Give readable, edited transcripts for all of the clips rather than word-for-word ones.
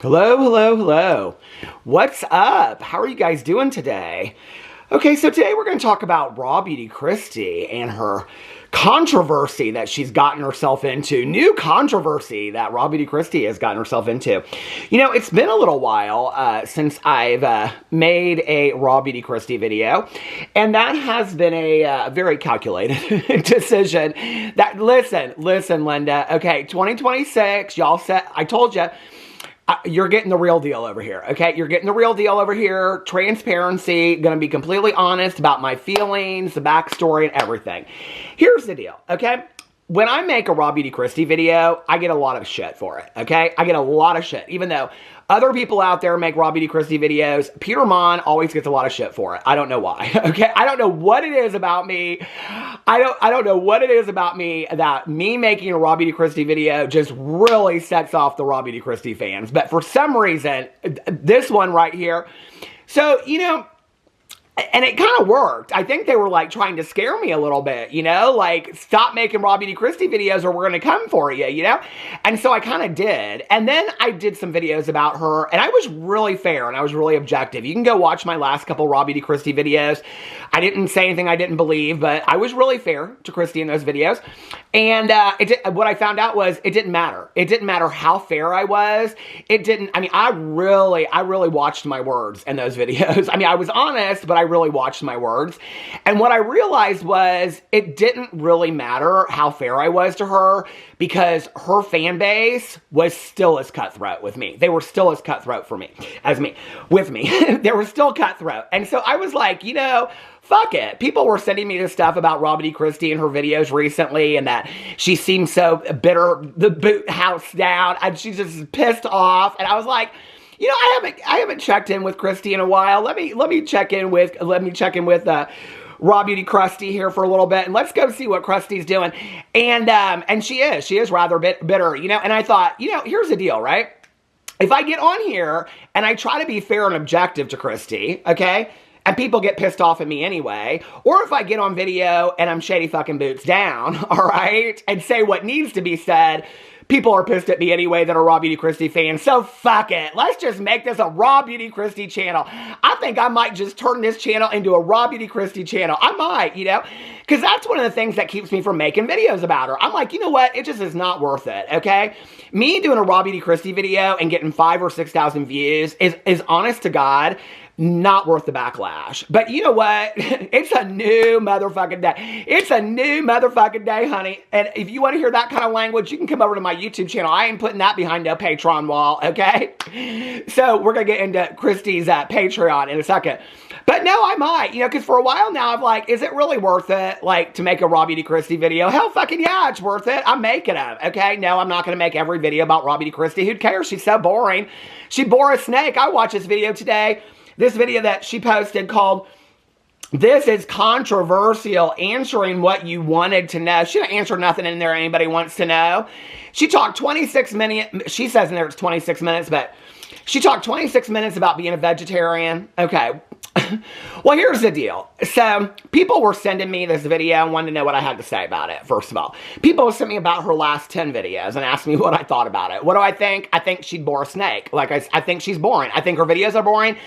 Hello, hello, hello. What's up? How are you guys doing today? Okay, so today we're going to talk about Raw Beauty Kristi and her controversy that she's gotten herself into. New controversy that Raw Beauty Kristi has gotten herself into. You know, it's been a little while since I've made a Raw Beauty Kristi video, and that has been a very calculated decision. That listen, Linda. Okay, 2026, y'all said, I told you, you're getting the real deal over here, okay? You're getting the real deal over here. Transparency, gonna be completely honest about my feelings, the backstory, and everything. Here's the deal, okay? When I make a Raw Beauty Kristi video, I get a lot of shit for it, okay? I get a lot of shit, even though other people out there make Raw Beauty Kristi videos. Peter Monn always gets a lot of shit for it. I don't know why, okay? I don't know what it is about me. I don't know what it is about me that me making a Raw Beauty Kristi video just really sets off the Raw Beauty Kristi fans. But for some reason, this one right here, so, you know, and it kind of worked. I think they were like trying to scare me a little bit, you know, like stop making Raw Beauty Kristi videos or we're going to come for you, you know? And so I kind of did. And then I did some videos about her and I was really fair and I was really objective. You can go watch my last couple Raw Beauty Kristi videos. I didn't say anything I didn't believe, but I was really fair to Kristi in those videos. And what I found out was it didn't matter. It didn't matter how fair I was. It didn't, I mean, I really watched my words in those videos. I mean, I was honest, but I really watched my words. And what I realized was it didn't really matter how fair I was to her because her fan base was still as cutthroat with me. They were still as cutthroat with me. They were still cutthroat. And so I was like, you know, fuck it. People were sending me this stuff about Raw Beauty Kristi and her videos recently and that she seemed so bitter, the boot house down, and she's just pissed off. And I was like, you know, I haven't checked in with Kristi in a while. Let me check in with Raw Beauty Kristi here for a little bit, and let's go see what Kristi's doing. And she is rather bitter, you know. And I thought, you know, here's the deal, right? If I get on here and I try to be fair and objective to Kristi, okay, and people get pissed off at me anyway, or if I get on video and I'm shady fucking boots down, all right, and say what needs to be said, people are pissed at me anyway that are Raw Beauty Kristi fans, so fuck it. Let's just make this a Raw Beauty Kristi channel. I think I might just turn this channel into a Raw Beauty Kristi channel. I might, you know, because that's one of the things that keeps me from making videos about her. I'm like, you know what? It just is not worth it, okay? Me doing a Raw Beauty Kristi video and getting 5,000 or 6,000 views is honest to God, not worth the backlash. But you know what? It's a new motherfucking day. It's a new motherfucking day, honey. And if you want to hear that kind of language, you can come over to my YouTube channel. I ain't putting that behind no Patreon wall, okay? So we're going to get into Kristi's Patreon in a second. But no, I might, you know, because for a while now, I'm like, is it really worth it, like, to make a Raw Beauty Kristi video? Hell fucking yeah, it's worth it. I'm making them, okay? No, I'm not going to make every video about Raw Beauty Kristi. Who cares? She's so boring. She bore a snake. I watched this video today. This video that she posted called, "This is Controversial, Answering What You Wanted to Know." She didn't answer nothing in there anybody wants to know. She talked 26 minutes. She says in there it's 26 minutes, but she talked 26 minutes about being a vegetarian. Okay. Well, here's the deal. So, people were sending me this video and wanted to know what I had to say about it, first of all. People sent me about her last 10 videos and asked me what I thought about it. What do I think? I think she'd bore a snake. Like, I think she's boring. I think her videos are boring.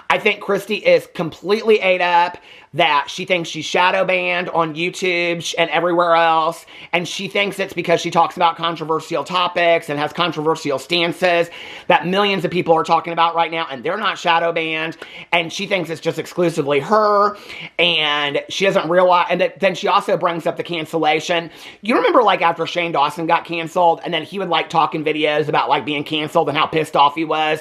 I think Kristi is completely ate up, that she thinks she's shadow banned on YouTube and everywhere else, and she thinks it's because she talks about controversial topics and has controversial stances that millions of people are talking about right now, and they're not shadow banned, and she thinks it's just exclusively her, and she doesn't realize, and then she also brings up the cancellation. You remember, like, after Shane Dawson got canceled, and then he would, like, talk in videos about, like, being canceled and how pissed off he was?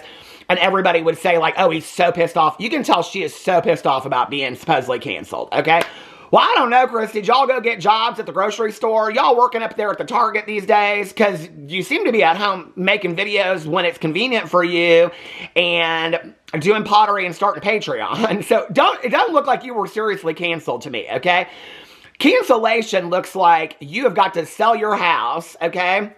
And everybody would say, like, oh, he's so pissed off. You can tell she is so pissed off about being supposedly canceled, okay? Well, I don't know, Kristi. Did y'all go get jobs at the grocery store? Y'all working up there at the Target these days? Because you seem to be at home making videos when it's convenient for you and doing pottery and starting a Patreon. So it doesn't look like you were seriously canceled to me, okay? Cancellation looks like you have got to sell your house, okay?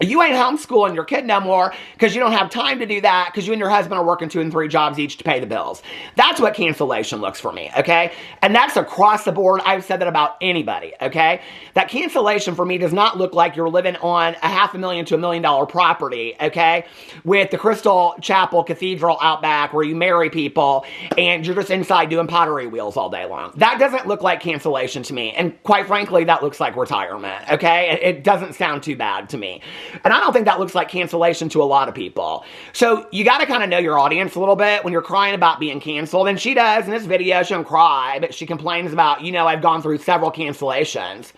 You ain't homeschooling your kid no more because you don't have time to do that because you and your husband are working 2 and 3 jobs each to pay the bills. That's what cancellation looks for me, okay? And that's across the board. I've said that about anybody, okay? That cancellation for me does not look like you're living on a $500,000 to $1 million property, okay? With the Crystal Chapel Cathedral out back where you marry people and you're just inside doing pottery wheels all day long. That doesn't look like cancellation to me. And quite frankly, that looks like retirement, okay? It doesn't sound too bad to me. And I don't think that looks like cancellation to a lot of people. So you got to kind of know your audience a little bit when you're crying about being canceled. And she does in this video. She don't cry, but she complains about, you know, I've gone through several cancellations.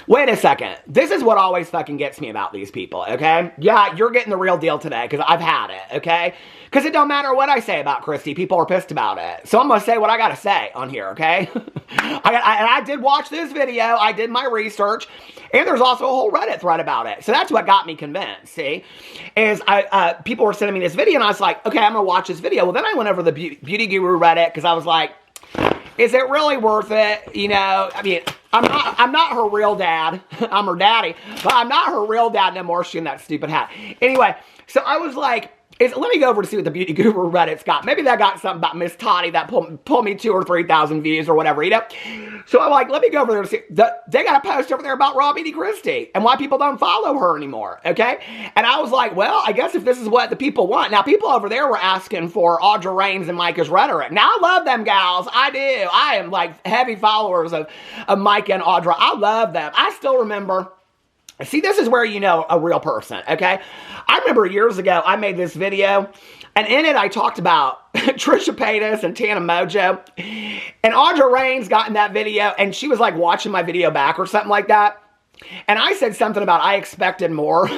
Wait a second. This is what always fucking gets me about these people, okay? Yeah, you're getting the real deal today because I've had it, okay? Because it don't matter what I say about Kristi. People are pissed about it. So I'm going to say what I got to say on here, okay? I did watch this video. I did my research. And there's also a whole Reddit thread about it. So that's what got me convinced, see? Is people were sending me this video and I was like, okay, I'm going to watch this video. Well, then I went over the Beauty Guru Reddit because I was like, is it really worth it? You know, I mean, I'm not her real dad. I'm her daddy. But I'm not her real dad no more. She in that stupid hat. Anyway, so I was like, let me go over to see what the Beauty Guru Reddit's got. Maybe that got something about Miss Toddy that pulled me 2,000 or 3,000 views or whatever, you know? So I'm like, let me go over there and see. They got a post over there about Raw Beauty Kristi and why people don't follow her anymore, okay? And I was like, well, I guess if this is what the people want. Now, people over there were asking for Audra Raines and Micah's rhetoric. Now, I love them gals. I do. I am like heavy followers of Micah and Audra. I love them. I still remember... See, this is where you know a real person, okay? I remember years ago, I made this video, and in it, I talked about Trisha Paytas and Tana Mojo, and Audra Raines got in that video, and she was like watching my video back or something like that, and I said something about I expected more.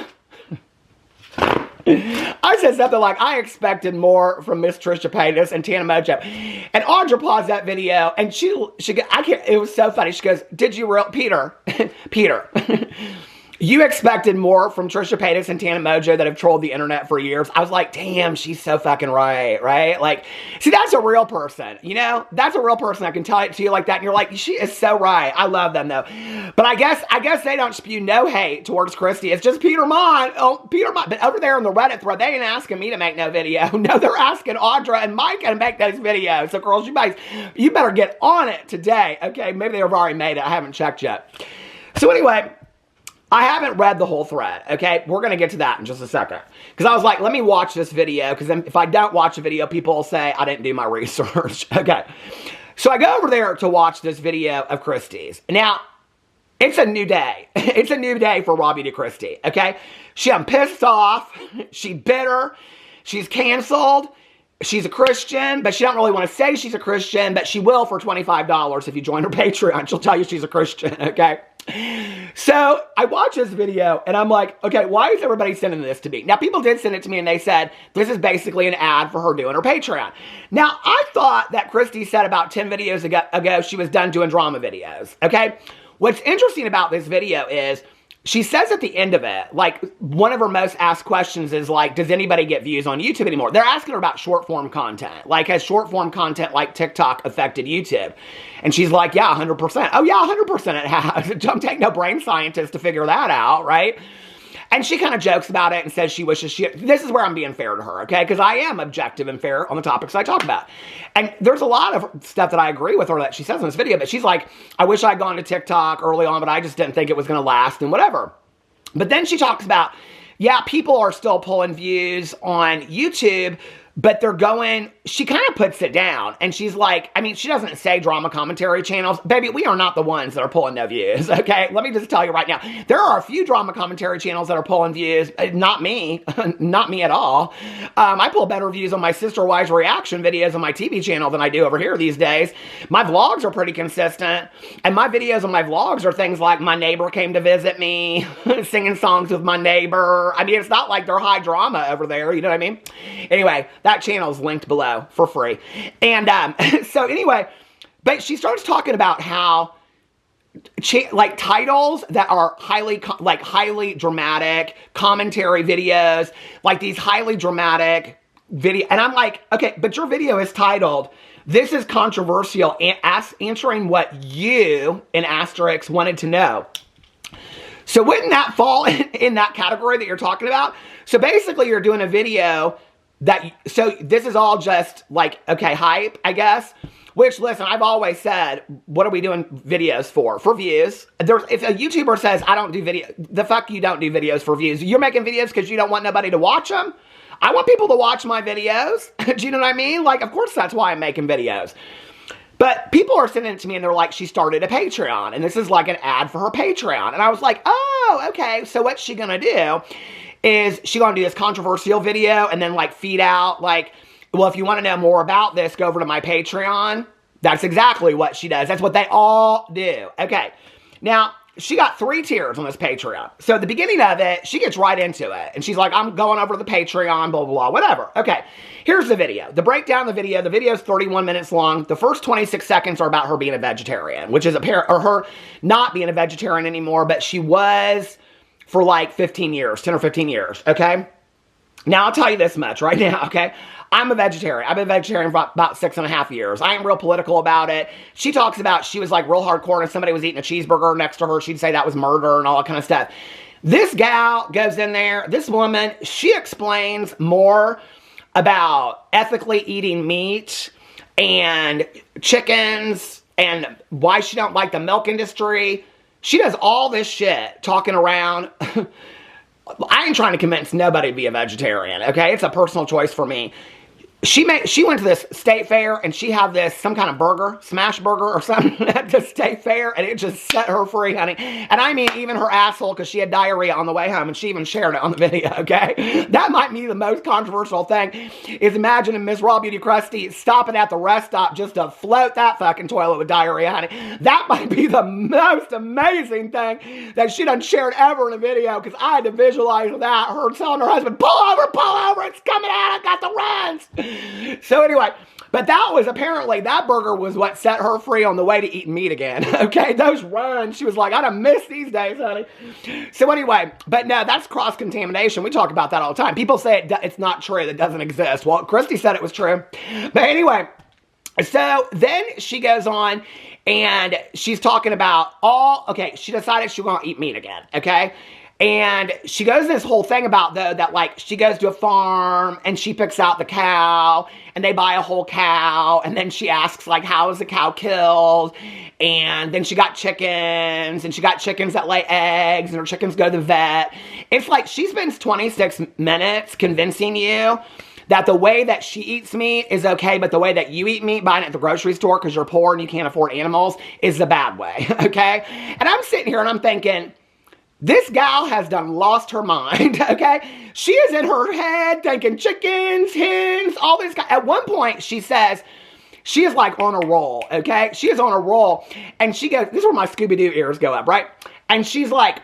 I said something like, I expected more from Miss Trisha Paytas and Tana Mojo. And Audra paused that video, and she I can't, it was so funny. She goes, did you Peter, you expected more from Trisha Paytas and Tana Mojo that have trolled the internet for years. I was like, damn, she's so fucking right, right? Like, see, that's a real person, you know? That's a real person that can tell it to you like that, and you're like, she is so right. I love them, though. But I guess they don't spew no hate towards Kristi. It's just Peter Monn. Oh, Peter Monn. But over there on the Reddit thread, they ain't asking me to make no video. No, they're asking Audra and Micah to make those videos. So, girls, you better get on it today, okay? Maybe they've already made it. I haven't checked yet. So, anyway... I haven't read the whole thread, okay? We're going to get to that in just a second. Because I was like, let me watch this video, because then if I don't watch the video, people will say I didn't do my research, okay? So I go over there to watch this video of Kristi's. Now, it's a new day. It's a new day for Raw Beauty Kristi, okay? I'm pissed off. She's bitter. She's canceled. She's a Christian, but she don't really want to say she's a Christian, but she will for $25 if you join her Patreon. She'll tell you she's a Christian, okay? So I watch this video and I'm like, okay, why is everybody sending this to me? Now, people did send it to me and they said, this is basically an ad for her doing her Patreon. Now, I thought that Kristi said about 10 videos ago she was done doing drama videos, okay? What's interesting about this video is she says at the end of it, like, one of her most asked questions is, like, does anybody get views on YouTube anymore? They're asking her about short-form content. Like, has short-form content like TikTok affected YouTube? And she's like, yeah, 100%. Oh, yeah, 100% it has. It don't take no brain scientist to figure that out, right? And she kind of jokes about it and says she wishes she... This is where I'm being fair to her, okay? Because I am objective and fair on the topics I talk about. And there's a lot of stuff that I agree with her that she says in this video, but she's like, I wish I'd gone to TikTok early on, but I just didn't think it was going to last and whatever. But then she talks about, yeah, people are still pulling views on YouTube, but they're going, she kind of puts it down. And she's like, I mean, she doesn't say drama commentary channels. Baby, we are not the ones that are pulling no views, okay? Let me just tell you right now. There are a few drama commentary channels that are pulling views. Not me. Not me at all. I pull better views on my Sister Wives reaction videos on my TV channel than I do over here these days. My vlogs are pretty consistent. And my videos on my vlogs are things like my neighbor came to visit me, singing songs with my neighbor. I mean, it's not like they're high drama over there. You know what I mean? Anyway, that channel is linked below for free. And so anyway, but she starts talking about how like titles that are highly dramatic commentary videos, like these highly dramatic video. And I'm like, okay, but your video is titled, "This is controversial," answering what you, in asterisk, wanted to know. So wouldn't that fall in that category that you're talking about? So basically you're doing a video so this is all just like, okay, hype, I guess. Which, listen, I've always said, what are we doing videos for? For views. If a YouTuber says, I don't do video, the fuck you don't do videos for views. You're making videos because you don't want nobody to watch them? I want people to watch my videos. Do you know what I mean? Like, of course that's why I'm making videos. But people are sending it to me and they're like, she started a Patreon. And this is like an ad for her Patreon. And I was like, oh, okay. So what's she going to do is she going to do this controversial video and then like feed out like, well, if you want to know more about this, go over to my Patreon. That's exactly what she does. That's what they all do. Okay. Now, she got 3 tiers on this Patreon. So at the beginning of it, she gets right into it. And she's like, I'm going over to the Patreon, blah, blah, blah, whatever. Okay, here's the video. The breakdown of the video. The video is 31 minutes long. The first 26 seconds are about her being a vegetarian, which is or her not being a vegetarian anymore, but she was for like 15 years, 10 or 15 years, okay? Now, I'll tell you this much right now, okay? I'm a vegetarian. I've been a vegetarian for about 6.5 years. I ain't real political about it. She talks about she was like real hardcore and if somebody was eating a cheeseburger next to her, she'd say that was murder and all that kind of stuff. This gal goes in there, this woman, she explains more about ethically eating meat and chickens and why she don't like the milk industry. She does all this shit talking around. I ain't trying to convince nobody to be a vegetarian, okay? It's a personal choice for me. She went to this state fair and she had this, some kind of burger, smash burger or something at the state fair and it just set her free, honey. And I mean, even her asshole, because she had diarrhea on the way home and she even shared it on the video, okay? That might be the most controversial thing, is imagining Miss Raw Beauty Kristi stopping at the rest stop just to float that fucking toilet with diarrhea, honey. That might be the most amazing thing that she done shared ever in a video, because I had to visualize that, her telling her husband, pull over, it's coming out, I got the runs. So anyway, but that was apparently, that burger was what set her free on the way to eating meat again. Okay, those runs, she was like, I done missed these days, honey. So anyway, but no, that's cross-contamination. We talk about that all the time. People say it's not true, that doesn't exist. Well, Kristi said it was true. But anyway, so then she goes on and she's talking about okay, she decided she won't eat meat again, okay? And she goes this whole thing about, though, that, like, she goes to a farm and she picks out the cow and they buy a whole cow. And then she asks, like, how is the cow killed? And then she got chickens and she got chickens that lay eggs and her chickens go to the vet. It's like she spends 26 minutes convincing you that the way that she eats meat is okay, but the way that you eat meat, buying it at the grocery store because you're poor and you can't afford animals, is the bad way, okay? And I'm sitting here and I'm thinking, this gal has done lost her mind, okay? She is in her head thinking chickens, hens, all this. At one point, she says, she is like on a roll, okay? She is on a roll. And she goes, this is where my Scooby-Doo ears go up, right? And she's like,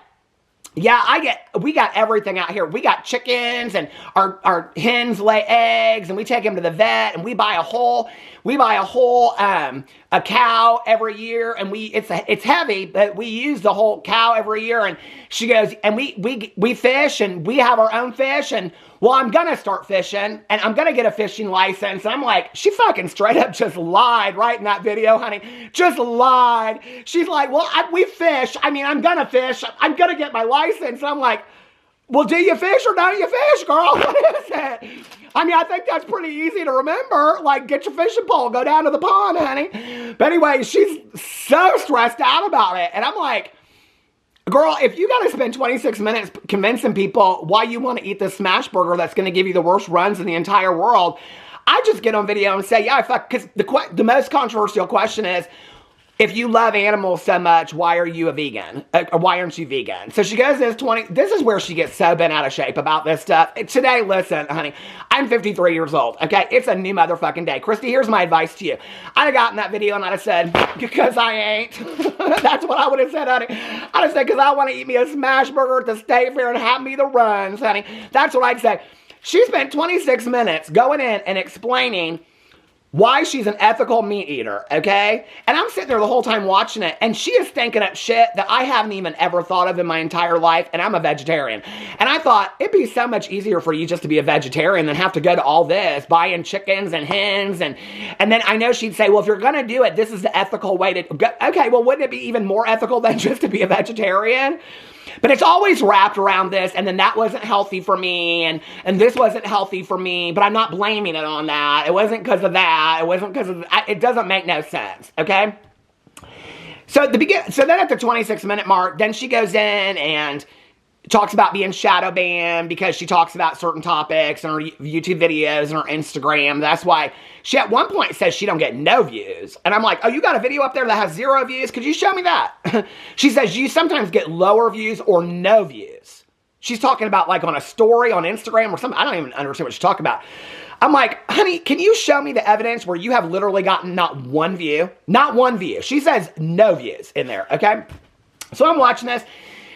yeah, we got everything out here. We got chickens and our hens lay eggs and we take them to the vet and we buy a whole a cow every year and it's heavy, but we use the whole cow every year. And she goes, and we fish and we have our own fish and well, I'm gonna start fishing and I'm gonna get a fishing license. And I'm like, she fucking straight up just lied right in that video, honey. Just lied. She's like, well, we fish. I mean, I'm gonna fish. I'm gonna get my license. And I'm like, well, do you fish or don't you fish, girl? What is it? I mean, I think that's pretty easy to remember. Like, get your fishing pole, go down to the pond, honey. But anyway, she's so stressed out about it. And I'm like, girl, if you got to spend 26 minutes convincing people why you want to eat this smash burger that's going to give you the worst runs in the entire world, I just get on video and say, yeah, fuck, because the most controversial question is, if you love animals so much, why are you a vegan? Or why aren't you vegan? So she goes this is where she gets so bent out of shape about this stuff. Today, listen, honey, I'm 53 years old, okay? It's a new motherfucking day. Kristi, here's my advice to you. I'd have gotten that video and I'd have said, because I ain't. That's what I would have said, honey. I'd have said, because I want to eat me a smash burger at the state fair and have me the runs, honey. That's what I'd say. She spent 26 minutes going in and explaining why she's an ethical meat eater, okay? And I'm sitting there the whole time watching it, and she is thinking up shit that I haven't even ever thought of in my entire life, and I'm a vegetarian. And I thought, it'd be so much easier for you just to be a vegetarian than have to go to all this, buying chickens and hens, and then I know she'd say, well, if you're gonna do it, this is the ethical way to go. Okay, well, wouldn't it be even more ethical than just to be a vegetarian? But it's always wrapped around this, and then that wasn't healthy for me, and this wasn't healthy for me, but I'm not blaming it on that. It wasn't because of that. It wasn't because of it doesn't make no sense, okay? So then at the 26-minute mark, then she goes in and talks about being shadow banned because she talks about certain topics in her YouTube videos and her Instagram. That's why she at one point says she don't get no views. And I'm like, oh, you got a video up there that has 0 views? Could you show me that? She says you sometimes get lower views or no views. She's talking about like on a story on Instagram or something. I don't even understand what she's talking about. I'm like, honey, can you show me the evidence where you have literally gotten not 1 view? Not 1 view. She says no views in there, okay? So I'm watching this.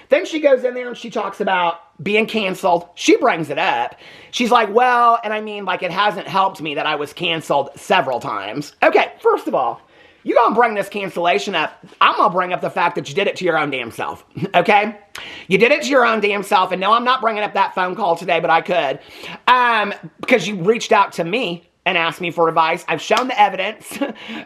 Then she goes in there and she talks about being canceled. She brings it up. She's like, well, and I mean, like, it hasn't helped me that I was canceled several times. Okay, first of all, you gonna bring this cancellation up. I'm gonna bring up the fact that you did it to your own damn self, okay? You did it to your own damn self, and no, I'm not bringing up that phone call today, but I could, because you reached out to me and asked me for advice. I've shown the evidence,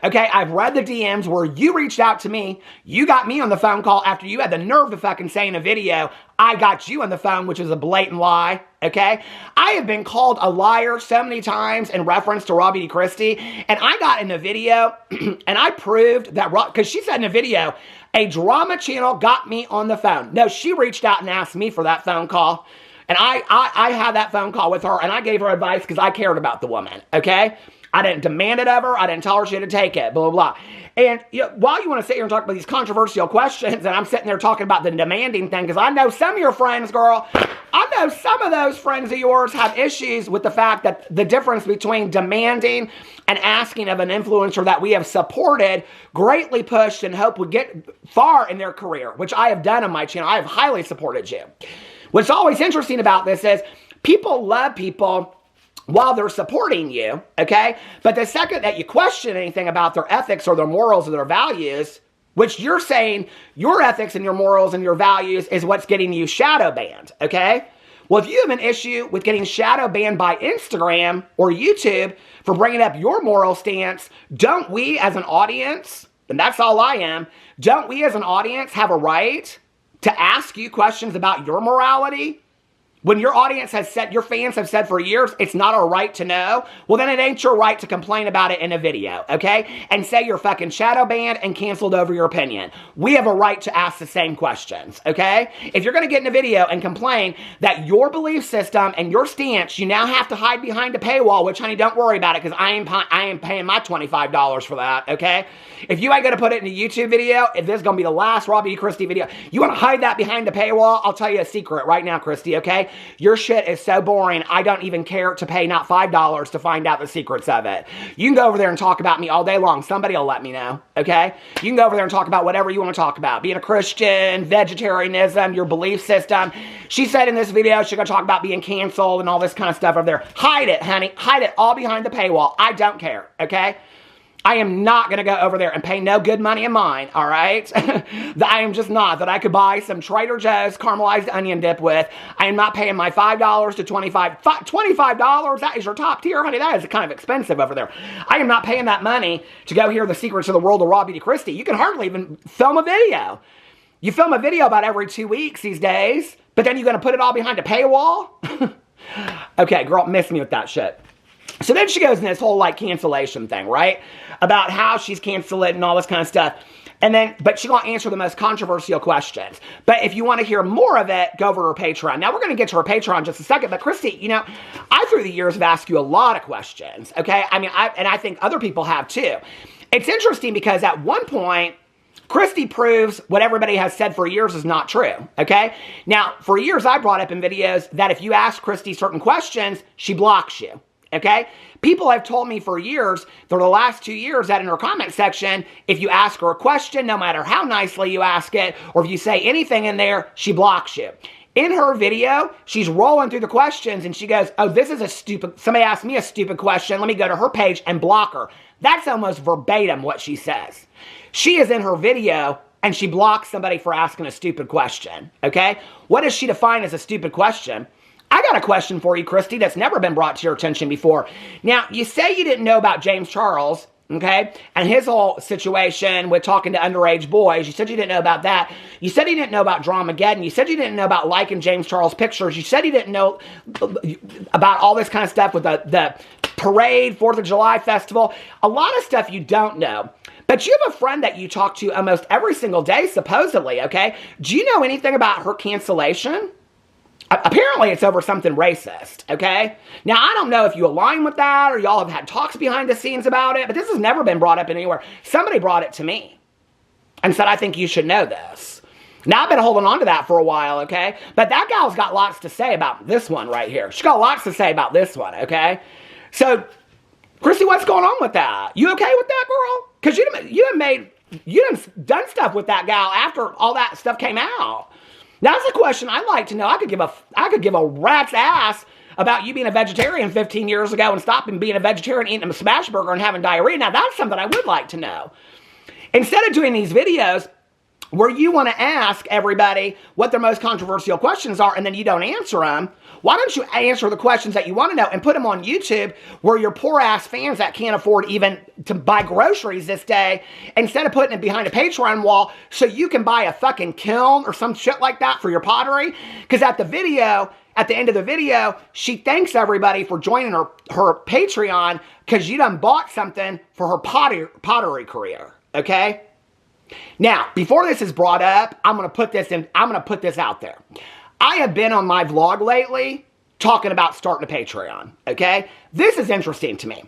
okay? I've read the DMs where you reached out to me. You got me on the phone call after you had the nerve to fucking say in a video, I got you on the phone, which is a blatant lie, okay? I have been called a liar so many times in reference to Robbie Kristi, and I got in the video, and I proved that, because she said in the video, a drama channel got me on the phone. No, she reached out and asked me for that phone call. And I had that phone call with her, and I gave her advice because I cared about the woman, okay? I didn't demand it of her. I didn't tell her she had to take it, blah, blah, blah. And you know, while you want to sit here and talk about these controversial questions, and I'm sitting there talking about the demanding thing, because I know some of your friends, girl, I know some of those friends of yours have issues with the fact that the difference between demanding and asking of an influencer that we have supported, greatly pushed, and hope would get far in their career, which I have done on my channel. I have highly supported you. What's always interesting about this is people love people while they're supporting you, okay? But the second that you question anything about their ethics or their morals or their values, which you're saying your ethics and your morals and your values is what's getting you shadow banned, okay? Well, if you have an issue with getting shadow banned by Instagram or YouTube for bringing up your moral stance, don't we as an audience, and that's all I am, don't we as an audience have a right to ask you questions about your morality? When your audience has said, your fans have said for years, it's not our right to know, well, then it ain't your right to complain about it in a video, okay? And say you're fucking shadow banned and canceled over your opinion. We have a right to ask the same questions, okay? If you're gonna get in a video and complain that your belief system and your stance, you now have to hide behind a paywall, which, honey, don't worry about it, because I ain't paying my $25 for that, okay? If you ain't gonna put it in a YouTube video, if this is gonna be the last Robbie Kristi video, you wanna hide that behind the paywall, I'll tell you a secret right now, Kristi, okay? Your shit is so boring, I don't even care to pay not $5 to find out the secrets of it. You can go over there and talk about me all day long. Somebody will let me know, okay? You can go over there and talk about whatever you want to talk about. Being a Christian, vegetarianism, your belief system. She said in this video she's going to talk about being canceled and all this kind of stuff over there. Hide it, honey. Hide it all behind the paywall. I don't care, okay? I am not going to go over there and pay no good money of mine, all right? I am just not. That I could buy some Trader Joe's caramelized onion dip with. I am not paying my $5 to $25. That is your top tier, honey. That is kind of expensive over there. I am not paying that money to go hear the secrets of the world of Robbie Kristi. You can hardly even film a video. You film a video about every 2 weeks these days, but then you're going to put it all behind a paywall? Okay, girl, miss me with that shit. So then she goes in this whole, like, cancellation thing, right? About how she's canceled it and all this kind of stuff. And then, but she's going to answer the most controversial questions. But if you want to hear more of it, go over to her Patreon. Now, we're going to get to her Patreon in just a second. But, Kristi, you know, I, through the years, have asked you a lot of questions, okay? I mean, and I think other people have, too. It's interesting because at one point, Kristi proves what everybody has said for years is not true, okay? Now, for years, I brought up in videos that if you ask Kristi certain questions, she blocks you. Okay? People have told me for years, for the last 2 years, that in her comment section, if you ask her a question, no matter how nicely you ask it, or if you say anything in there, she blocks you. In her video, she's rolling through the questions and she goes, oh, this is a stupid, somebody asked me a stupid question, let me go to her page and block her. That's almost verbatim what she says. She is in her video and she blocks somebody for asking a stupid question, okay? What does she define as a stupid question? I got a question for you, Kristi, that's never been brought to your attention before. Now, you say you didn't know about James Charles, okay? And his whole situation with talking to underage boys. You said you didn't know about that. You said he didn't know about Dramageddon. You said you didn't know about liking James Charles pictures. You said he didn't know about all this kind of stuff with the parade, 4th of July festival. A lot of stuff you don't know. But you have a friend that you talk to almost every single day, supposedly, okay? Do you know anything about her cancellation? Apparently, it's over something racist, okay? Now, I don't know if you align with that or y'all have had talks behind the scenes about it, but this has never been brought up anywhere. Somebody brought it to me and said, I think you should know this. Now, I've been holding on to that for a while, okay? But that gal's got lots to say about this one right here. She's got lots to say about this one, okay? So, Kristi, what's going on with that? You okay with that, girl? Because you done stuff with that gal after all that stuff came out. That's a question I'd like to know. I could give a rat's ass about you being a vegetarian 15 years ago and stopping being a vegetarian, eating a smash burger and having diarrhea. Now, that's something I would like to know. Instead of doing these videos where you want to ask everybody what their most controversial questions are and then you don't answer them, why don't you answer the questions that you want to know and put them on YouTube where your poor-ass fans that can't afford even to buy groceries this day, instead of putting it behind a Patreon wall so you can buy a fucking kiln or some shit like that for your pottery? Because at the end of the video, she thanks everybody for joining her Patreon because you done bought something for her pottery career, okay? Now, before this is brought up, I'm going to put this out there. I have been on my vlog lately talking about starting a Patreon, okay? This is interesting to me.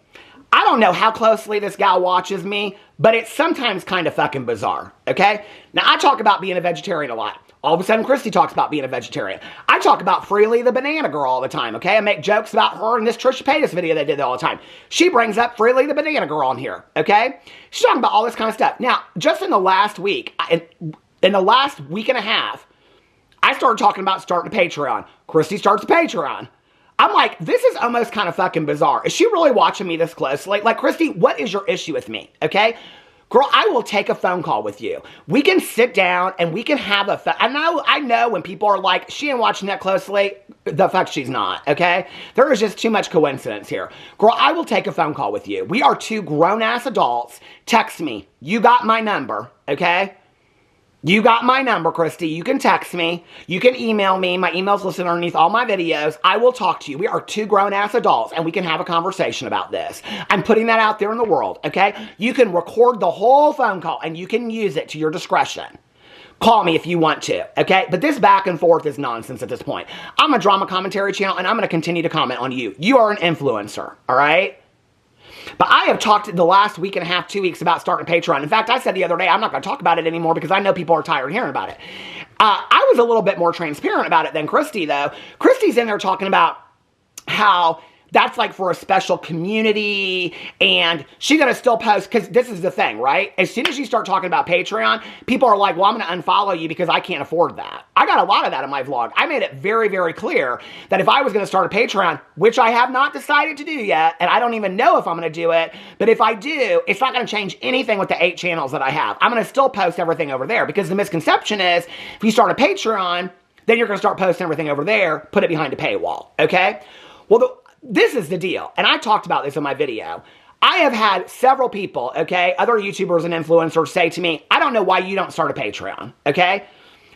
I don't know how closely this gal watches me, but it's sometimes kind of fucking bizarre, okay? Now, I talk about being a vegetarian a lot. All of a sudden, Kristi talks about being a vegetarian. I talk about Freely the Banana Girl all the time, okay? I make jokes about her in this Trisha Paytas video they did all the time. She brings up Freely the Banana Girl on here, okay? She's talking about all this kind of stuff. Now, just in the last week, in the last week and a half, I started talking about starting a Patreon. Kristi starts a Patreon. I'm like, this is almost kind of fucking bizarre. Is she really watching me this closely? Like, Kristi, what is your issue with me, okay? Girl, I will take a phone call with you. We can sit down and we can have I know when people are like, she ain't watching that closely. The fuck she's not, okay? There is just too much coincidence here. Girl, I will take a phone call with you. We are two grown-ass adults. Text me. You got my number, okay? You got my number, Kristi. You can text me. You can email me. My email's listed underneath all my videos. I will talk to you. We are two grown-ass adults, and we can have a conversation about this. I'm putting that out there in the world, okay? You can record the whole phone call, and you can use it to your discretion. Call me if you want to, okay? But this back and forth is nonsense at this point. I'm a drama commentary channel, and I'm going to continue to comment on you. You are an influencer, all right? But I have talked the last week and a half, 2 weeks about starting a Patreon. In fact, I said the other day, I'm not going to talk about it anymore because I know people are tired of hearing about it. I was a little bit more transparent about it than Kristi, though. Kristi's in there talking about how that's like for a special community, and she's going to still post, because this is the thing, right? As soon as you start talking about Patreon, people are like, well, I'm going to unfollow you because I can't afford that. I got a lot of that in my vlog. I made it very, very clear that if I was going to start a Patreon, which I have not decided to do yet, and I don't even know if I'm going to do it, but if I do, it's not going to change anything with the 8 channels that I have. I'm going to still post everything over there, because the misconception is if you start a Patreon, then you're going to start posting everything over there, put it behind a paywall, okay? Well, this is the deal, and I talked about this in my video. I have had several people, okay, other YouTubers and influencers say to me, I don't know why you don't start a Patreon, okay?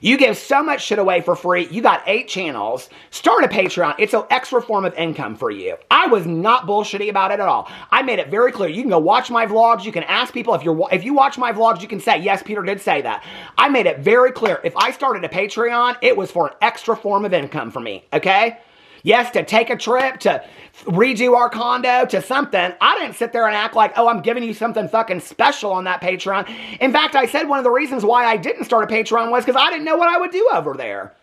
You give so much shit away for free. You got 8 channels. Start a Patreon. It's an extra form of income for you. I was not bullshitty about it at all. I made it very clear. You can go watch my vlogs. You can ask people. If you watch my vlogs, you can say, yes, Peter did say that. I made it very clear. If I started a Patreon, it was for an extra form of income for me, okay? Yes, to take a trip, to redo our condo, to something. I didn't sit there and act like, oh, I'm giving you something fucking special on that Patreon. In fact, I said one of the reasons why I didn't start a Patreon was because I didn't know what I would do over there.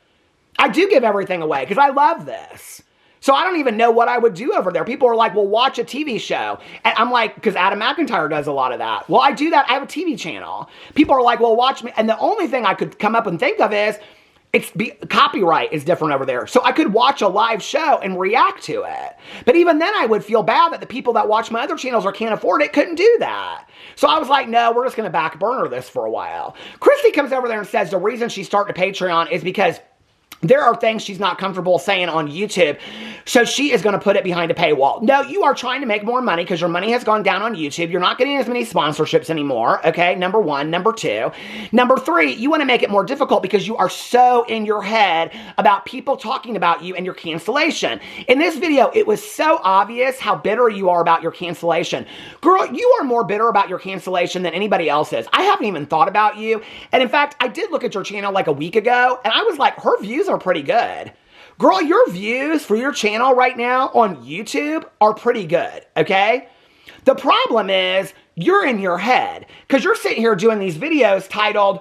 I do give everything away because I love this. So I don't even know what I would do over there. People are like, well, watch a TV show. And I'm like, because Adam McIntyre does a lot of that. Well, I do that. I have a TV channel. People are like, well, watch me. And the only thing I could come up and think of is, copyright is different over there. So I could watch a live show and react to it. But even then I would feel bad that the people that watch my other channels or can't afford it couldn't do that. So I was like, no, we're just going to back burner this for a while. Kristi comes over there and says the reason she's starting a Patreon is because there are things she's not comfortable saying on YouTube, so she is going to put it behind a paywall. No, you are trying to make more money because your money has gone down on YouTube. You're not getting as many sponsorships anymore, okay? Number one. Number two. Number three, you want to make it more difficult because you are so in your head about people talking about you and your cancellation. In this video, it was so obvious how bitter you are about your cancellation. Girl, you are more bitter about your cancellation than anybody else is. I haven't even thought about you. And in fact, I did look at your channel like a week ago, and I was like, her views are pretty good. Girl, your views for your channel right now on YouTube are pretty good, okay? The problem is you're in your head because you're sitting here doing these videos titled,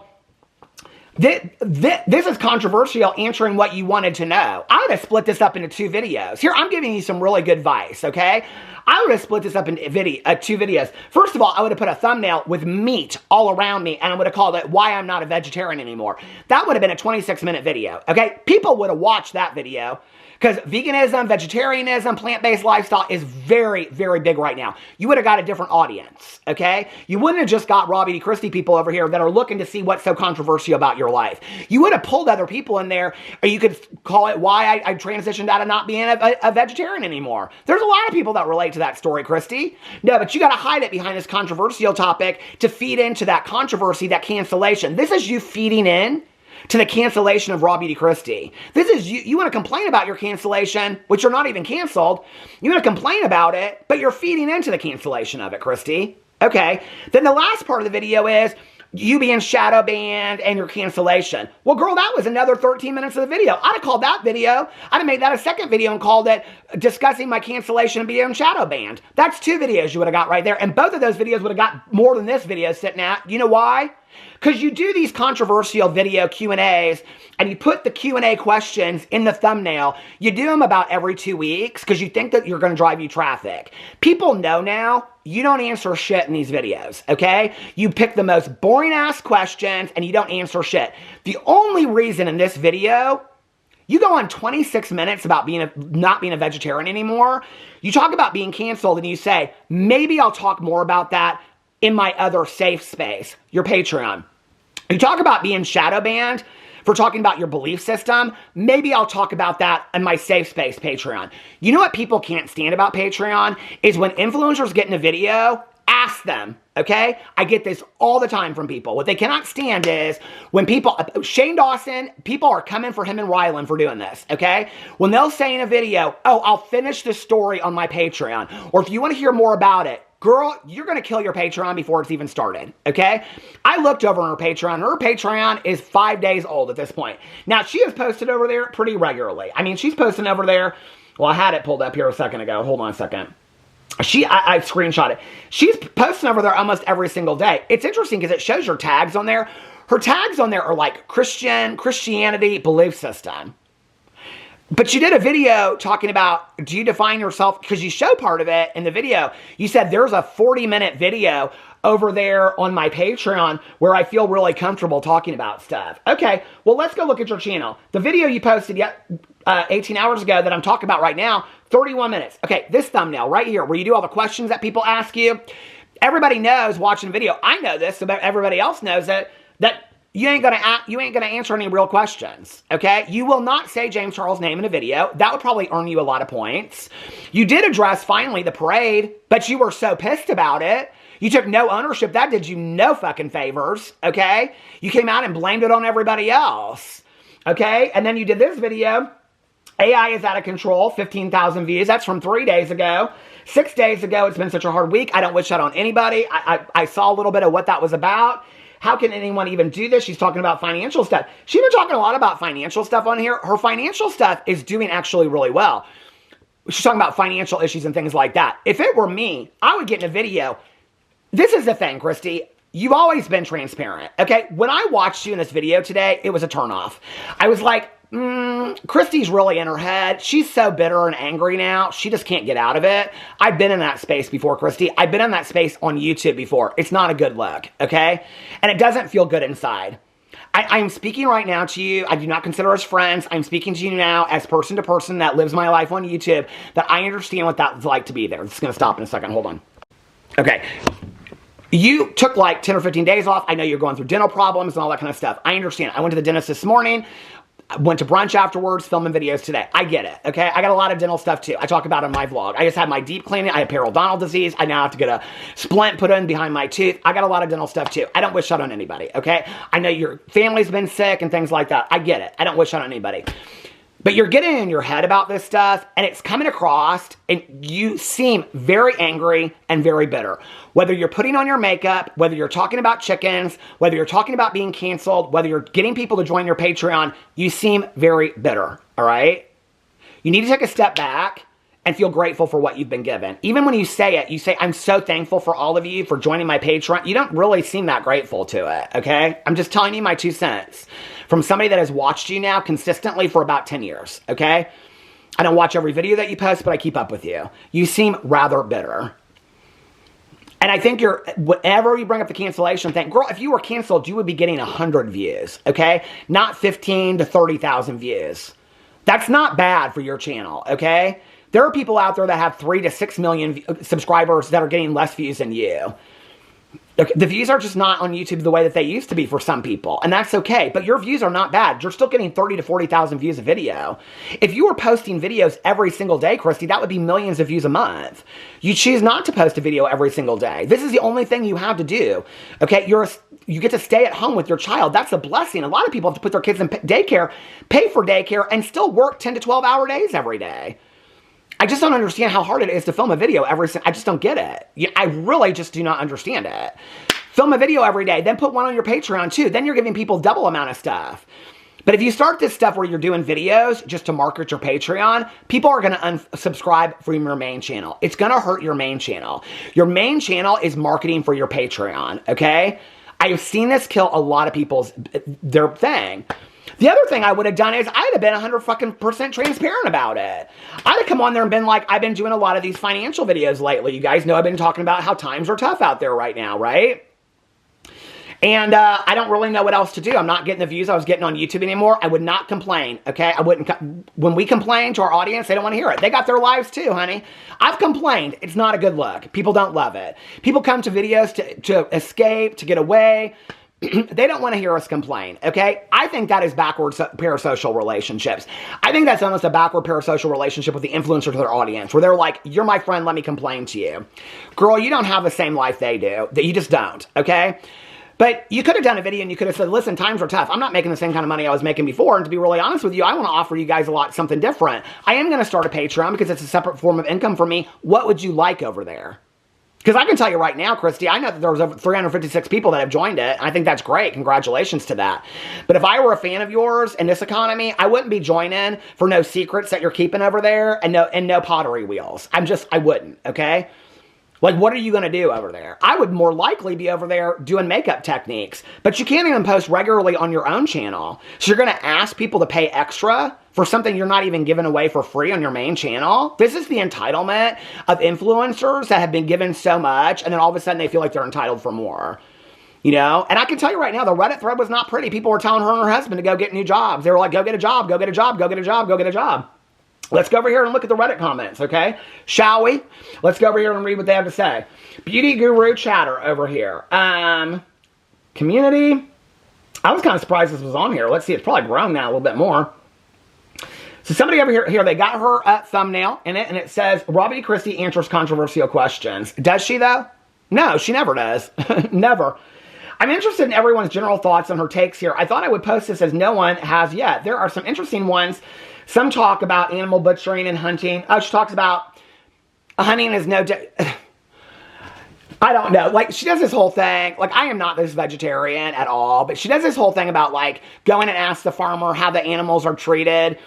this is controversial, answering what you wanted to know. I would have split this up into 2 videos. Here, I'm giving you some really good advice, okay? I would have split this up into 2 videos. First of all, I would have put a thumbnail with meat all around me, and I would have called it Why I'm Not a Vegetarian Anymore. That would have been a 26-minute video, okay? People would have watched that video because veganism, vegetarianism, plant-based lifestyle is very, very big right now. You would have got a different audience, okay? You wouldn't have just got Raw Beauty Kristi people over here that are looking to see what's so controversial about your life. You would have pulled other people in there, or you could call it Why I transitioned out of not being a vegetarian anymore. There's a lot of people that relate to that story, Kristi. No, but you got to hide it behind this controversial topic to feed into that controversy, that cancellation. This is you feeding in to the cancellation of Raw Beauty Kristi. This is you want to complain about your cancellation, which you're not even canceled. You want to complain about it, but you're feeding into the cancellation of it, Kristi. Okay. Then the last part of the video is you being shadow banned and your cancellation. Well, girl, that was another 13 minutes of the video. I'd have called that video. I'd have made that a second video and called it discussing my cancellation and being shadow banned. That's 2 videos you would have got right there. And both of those videos would have got more than this video sitting at. You know why? Because you do these controversial video Q&As and you put the Q&A questions in the thumbnail. You do them about every 2 weeks because you think that you're going to drive you traffic. People know now you don't answer shit in these videos, okay? You pick the most boring ass questions and you don't answer shit. The only reason in this video you go on 26 minutes about not being a vegetarian anymore, you talk about being canceled and you say, maybe I'll talk more about that in my other safe space, your Patreon. You talk about being shadow banned for talking about your belief system. Maybe I'll talk about that in my safe space, Patreon. You know what people can't stand about Patreon is when influencers get in a video, ask them, okay? I get this all the time from people. What they cannot stand is when people, Shane Dawson, people are coming for him and Rylan for doing this, okay? When they'll say in a video, oh, I'll finish the story on my Patreon, or if you want to hear more about it, girl, you're going to kill your Patreon before it's even started, okay? I looked over on her Patreon. Her Patreon is 5 days old at this point. Now, she has posted over there pretty regularly. I mean, she's posting over there. Well, I had it pulled up here a second ago. Hold on a second. I screenshot it. She's posting over there almost every single day. It's interesting because it shows your tags on there. Her tags on there are like Christianity, belief system. But you did a video talking about, do you define yourself, because you show part of it in the video. You said there's a 40-minute video over there on my Patreon where I feel really comfortable talking about stuff. Okay, well, let's go look at your channel. The video you posted 18 hours ago that I'm talking about right now, 31 minutes. Okay, this thumbnail right here where you do all the questions that people ask you. Everybody knows watching the video. I know this, so that everybody else knows it, that you ain't gonna answer any real questions, okay? You will not say James Charles' name in a video. That would probably earn you a lot of points. You did address, finally, the parade, but you were so pissed about it. You took no ownership. That did you no fucking favors, okay? You came out and blamed it on everybody else, okay? And then you did this video. AI is out of control, 15,000 views. That's from 3 days ago. 6 days ago, it's been such a hard week. I don't wish that on anybody. I saw a little bit of what that was about. How can anyone even do this? She's talking about financial stuff. She's been talking a lot about financial stuff on here. Her financial stuff is doing actually really well. She's talking about financial issues and things like that. If it were me, I would get in a video. This is the thing, Kristi. You've always been transparent, okay? When I watched you in this video today, it was a turnoff. I was like, Kristi's really in her head. She's so bitter and angry now. She just can't get out of it. I've been in that space before, Kristi. I've been in that space on YouTube before. It's not a good look, okay? And it doesn't feel good inside. I'm speaking right now to you. I do not consider us friends. I'm speaking to you now as person to person that lives my life on YouTube, that I understand what that's like to be there. It's going to stop in a second. Hold on. Okay. You took like 10 or 15 days off. I know you're going through dental problems and all that kind of stuff. I understand. I went to the dentist this morning. went to brunch afterwards, filming videos today. I get it, okay? I got a lot of dental stuff too. I talk about it on my vlog. I just had my deep cleaning. I have periodontal disease. I now have to get a splint put in behind my tooth. I got a lot of dental stuff too. I don't wish that on anybody, okay? I know your family's been sick and things like that. I get it. I don't wish that on anybody. But you're getting in your head about this stuff, and it's coming across, and you seem very angry and very bitter. Whether you're putting on your makeup, whether you're talking about chickens, whether you're talking about being canceled, whether you're getting people to join your Patreon, you seem very bitter, all right? You need to take a step back and feel grateful for what you've been given. Even when you say it, you say, I'm so thankful for all of you for joining my Patreon. You don't really seem that grateful to it, okay? I'm just telling you my 2 cents from somebody that has watched you now consistently for about 10 years, okay? I don't watch every video that you post, but I keep up with you. You seem rather bitter. And I think whenever you bring up the cancellation thing, girl, if you were canceled, you would be getting 100 views, okay? Not 15 to 30,000 views. That's not bad for your channel, okay? There are people out there that have 3 to 6 million subscribers that are getting less views than you. The views are just not on YouTube the way that they used to be for some people, and that's okay, but your views are not bad. You're still getting 30 to 40,000 views a video. If you were posting videos every single day, Kristi, that would be millions of views a month. You choose not to post a video every single day. This is the only thing you have to do, okay? You get to stay at home with your child. That's a blessing. A lot of people have to put their kids in daycare, pay for daycare, and still work 10 to 12-hour days every day. I just don't understand how hard it is to film a video I just don't get it. I really just do not understand it. Film a video every day, then put one on your Patreon too. Then you're giving people double amount of stuff. But if you start this stuff where you're doing videos just to market your Patreon, people are going to unsubscribe from your main channel. It's going to hurt your main channel. Your main channel is marketing for your Patreon, okay? I have seen this kill a lot of their thing. The other thing I would have done is I'd have been 100% transparent about it. I'd have come on there and been like, I've been doing a lot of these financial videos lately. You guys know I've been talking about how times are tough out there right now, right? And I don't really know what else to do. I'm not getting the views I was getting on YouTube anymore. I would not complain, okay? When we complain to our audience, they don't want to hear it. They got their lives too, honey. I've complained. It's not a good look. People don't love it. People come to videos to escape, to get away. They don't want to hear us complain, okay? I think that is backwards parasocial relationships. I think that's almost a backward parasocial relationship with the influencer to their audience, where they're like, you're my friend, let me complain to you. Girl, you don't have the same life they do. You just don't, okay? But you could have done a video and you could have said, listen, times are tough. I'm not making the same kind of money I was making before. And to be really honest with you, I want to offer you guys something different. I am going to start a Patreon because it's a separate form of income for me. What would you like over there? Because I can tell you right now, Kristi, I know that there was over 356 people that have joined it. And I think that's great. Congratulations to that. But if I were a fan of yours in this economy, I wouldn't be joining for no secrets that you're keeping over there and no pottery wheels. I wouldn't, okay? Like, what are you going to do over there? I would more likely be over there doing makeup techniques. But you can't even post regularly on your own channel. So you're going to ask people to pay extra for something you're not even giving away for free on your main channel? This is the entitlement of influencers that have been given so much, and then all of a sudden they feel like they're entitled for more. You know? And I can tell you right now, the Reddit thread was not pretty. People were telling her and her husband to go get new jobs. They were like, go get a job, go get a job, go get a job, go get a job. Let's go over here and look at the Reddit comments, okay? Shall we? Let's go over here and read what they have to say. Beauty Guru Chatter over here. Community. I was kind of surprised this was on here. Let's see, it's probably grown now a little bit more. So somebody over here, they got her thumbnail in it, and it says, Robbie Kristi answers controversial questions. Does she, though? No, she never does. Never. I'm interested in everyone's general thoughts on her takes here. I thought I would post this as no one has yet. There are some interesting ones. Some talk about animal butchering and hunting. She talks about hunting is no... I don't know. Like, she does this whole thing. Like, I am not this vegetarian at all, but she does this whole thing about, like, going and ask the farmer how the animals are treated.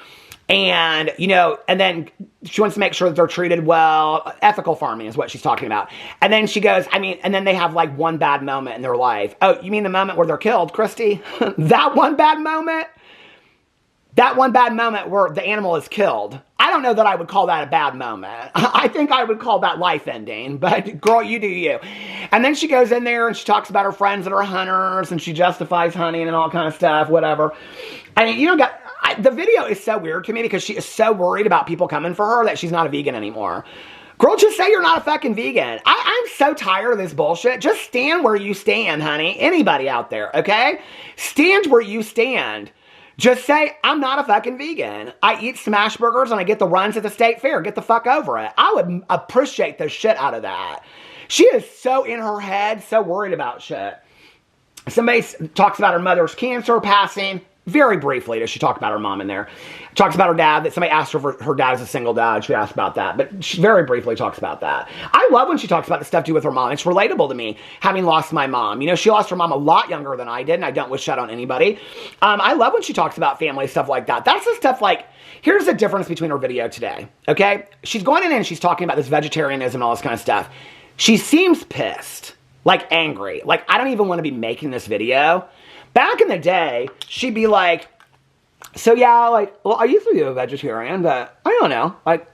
And, you know, and then she wants to make sure that they're treated well. Ethical farming is what she's talking about. And then she goes, and then they have like one bad moment in their life. Oh, you mean the moment where they're killed, Kristi? That one bad moment? That one bad moment where the animal is killed. I don't know that I would call that a bad moment. I think I would call that life ending. But girl, you do you. And then she goes in there and she talks about her friends that are hunters. And she justifies hunting and all kind of stuff, whatever. I mean, you know, the video is so weird to me because she is so worried about people coming for her that she's not a vegan anymore. Girl, just say you're not a fucking vegan. I'm so tired of this bullshit. Just stand where you stand, honey. Anybody out there, okay? Stand where you stand. Just say, I'm not a fucking vegan. I eat smash burgers and I get the runs at the state fair. Get the fuck over it. I would appreciate the shit out of that. She is so in her head, so worried about shit. Somebody talks about her mother's cancer passing. Very briefly does she talk about her mom in there. Talks about her dad, that somebody asked her if her dad is a single dad. She asked about that. But she very briefly talks about that. I love when she talks about the stuff to do with her mom. It's relatable to me, having lost my mom. You know, she lost her mom a lot younger than I did, and I don't wish that on anybody. I love when she talks about family, stuff like that. That's the stuff like, here's the difference between her video today, okay? She's going in and she's talking about this vegetarianism and all this kind of stuff. She seems pissed, like angry. Like, I don't even want to be making this video. Back in the day, she'd be like, so yeah, like, well, I used to be a vegetarian, but I don't know. Like,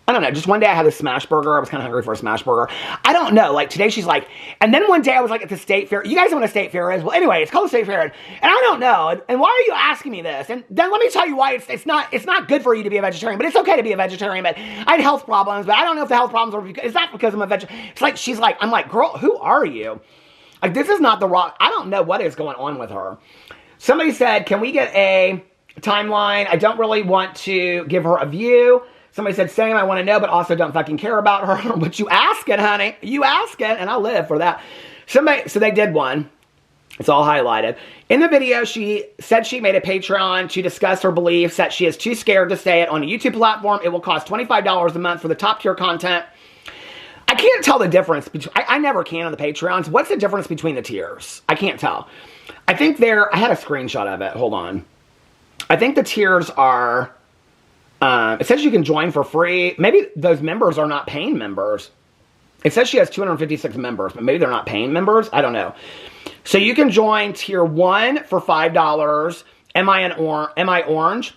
I don't know. Just one day I had a smash burger. I was kind of hungry for a smash burger. I don't know. Like, today she's like, and then one day I was like at the state fair. You guys know what a state fair is? Well, anyway, it's called a state fair. And I don't know. And why are you asking me this? And then let me tell you why it's not good for you to be a vegetarian, but it's okay to be a vegetarian. But I had health problems, but I don't know if the health problems are because, is that because I'm a vegetarian? It's like, she's like, I'm like, girl, who are you? Like, this is not the wrong, I don't know what is going on with her. Somebody said, can we get a timeline? I don't really want to give her a view. Somebody said, same, I want to know, but also don't fucking care about her. But you asking, honey. You asking, and I'll live for that. So they did one. It's all highlighted. In the video, she said she made a Patreon to discuss her beliefs, that she is too scared to say it on a YouTube platform. It will cost $25 a month for the top tier content. I can't tell the difference between, I never can on the Patreons. What's the difference between the tiers? I can't tell. I think I had a screenshot of it. Hold on. I think the tiers are, it says you can join for free. Maybe those members are not paying members. It says she has 256 members, but maybe they're not paying members. I don't know. So you can join tier 1 for $5. Am I orange?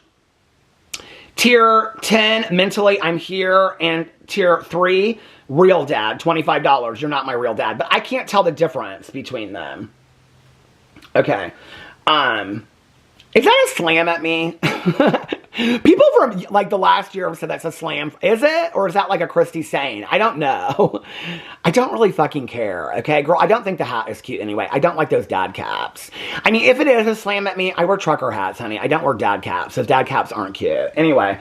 Tier 10, mentally, I'm here. And tier 3, real dad, $25. You're not my real dad. But I can't tell the difference between them. Okay. Is that a slam at me? People from, like, the last year have said that's a slam. Is it? Or is that, like, a Kristi saying? I don't know. I don't really fucking care, okay? Girl, I don't think the hat is cute anyway. I don't like those dad caps. I mean, if it is a slam at me, I wear trucker hats, honey. I don't wear dad caps. Those dad caps aren't cute. Anyway.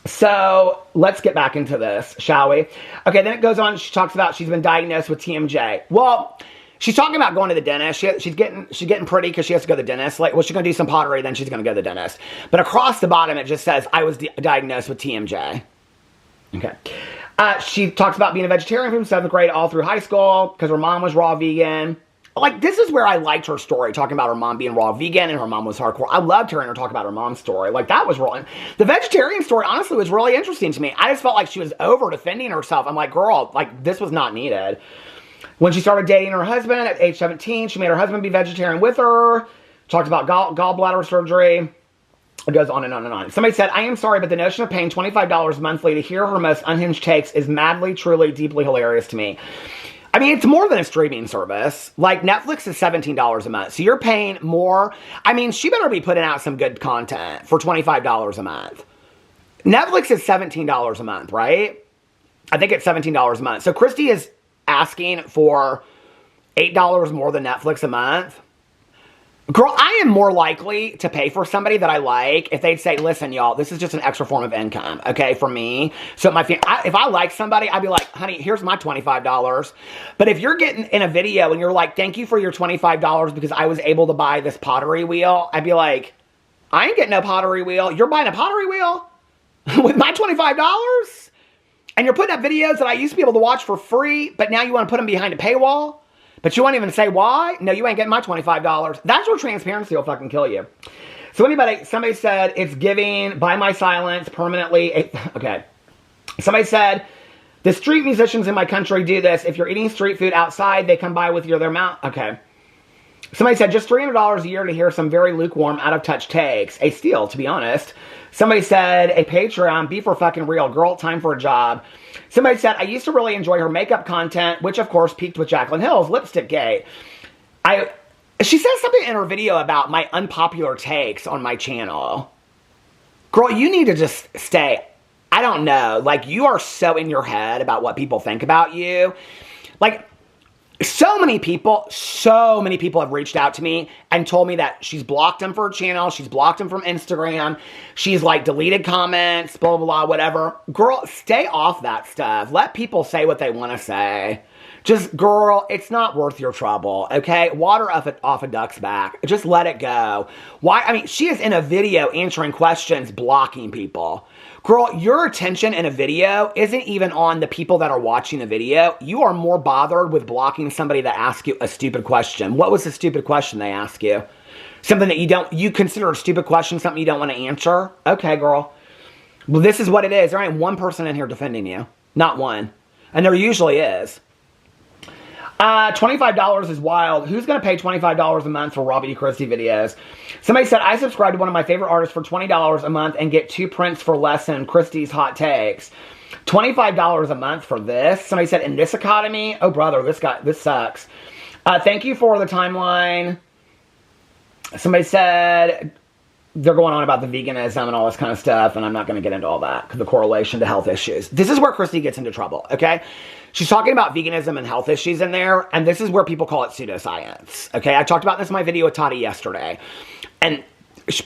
So, let's get back into this, shall we? Okay, then it goes on. She talks about she's been diagnosed with TMJ. Well, she's talking about going to the dentist. She's getting pretty because she has to go to the dentist. Like, well, she's going to do some pottery, then she's going to go to the dentist. But across the bottom, it just says, I was diagnosed with TMJ. Okay. She talks about being a vegetarian from 7th grade all through high school because her mom was raw vegan. Like, this is where I liked her story, talking about her mom being raw vegan and her mom was hardcore. I loved hearing her talk about her mom's story. Like, that was really... The vegetarian story, honestly, was really interesting to me. I just felt like she was over-defending herself. I'm like, girl, like, this was not needed. When she started dating her husband at age 17, she made her husband be vegetarian with her. Talked about gallbladder surgery. It goes on and on and on. Somebody said, I am sorry, but the notion of paying $25 monthly to hear her most unhinged takes is madly, truly, deeply hilarious to me. I mean, it's more than a streaming service. Like, Netflix is $17 a month. So you're paying more. I mean, she better be putting out some good content for $25 a month. Netflix is $17 a month, right? I think it's $17 a month. So Kristi is asking for $8 more than Netflix a month. Girl, I am more likely to pay for somebody that I like if they'd say, listen, y'all, this is just an extra form of income, okay, for me. So if I like somebody, I'd be like, honey, here's my $25. But if you're getting in a video and you're like, thank you for your $25 because I was able to buy this pottery wheel, I'd be like, I ain't getting no pottery wheel. You're buying a pottery wheel with my $25? And you're putting up videos that I used to be able to watch for free, but now you want to put them behind a paywall? But you won't even say why? No, you ain't getting my $25. That's where transparency will fucking kill you. So somebody said, it's giving, buy my silence permanently. Okay. Somebody said, the street musicians in my country do this. If you're eating street food outside, they come by with their mouth. Okay. Somebody said, just $300 a year to hear some very lukewarm, out-of-touch takes. A steal, to be honest. Somebody said, a Patreon, be for fucking real. Girl, time for a job. Somebody said, I used to really enjoy her makeup content, which of course peaked with Jaclyn Hill's Lipstick Gate. She says something in her video about my unpopular takes on my channel. Girl, you need to just stay. I don't know. Like, you are so in your head about what people think about you. Like, So many people have reached out to me and told me that she's blocked him for her channel. She's blocked him from Instagram. She's like deleted comments, blah, blah, blah, whatever. Girl, stay off that stuff. Let people say what they want to say. Just, girl, it's not worth your trouble, okay? Water off a duck's back. Just let it go. Why? I mean, she is in a video answering questions, blocking people. Girl, your attention in a video isn't even on the people that are watching the video. You are more bothered with blocking somebody that asks you a stupid question. What was the stupid question they asked you? Something that you consider a stupid question, something you don't want to answer? Okay, girl. Well, this is what it is. There ain't one person in here defending you. Not one. And there usually is. $25 is wild. Who's going to pay $25 a month for Raw Beauty Kristi videos? Somebody said, I subscribe to one of my favorite artists for $20 a month and get 2 prints for less than Kristi's hot takes. $25 a month for this? Somebody said, in this economy? Oh, brother, this sucks. Thank you for the timeline. Somebody said they're going on about the veganism and all this kind of stuff, and I'm not going to get into all that, the correlation to health issues. This is where Kristi gets into trouble, okay? She's talking about veganism and health issues in there, and this is where people call it pseudoscience, okay? I talked about this in my video with Tati yesterday,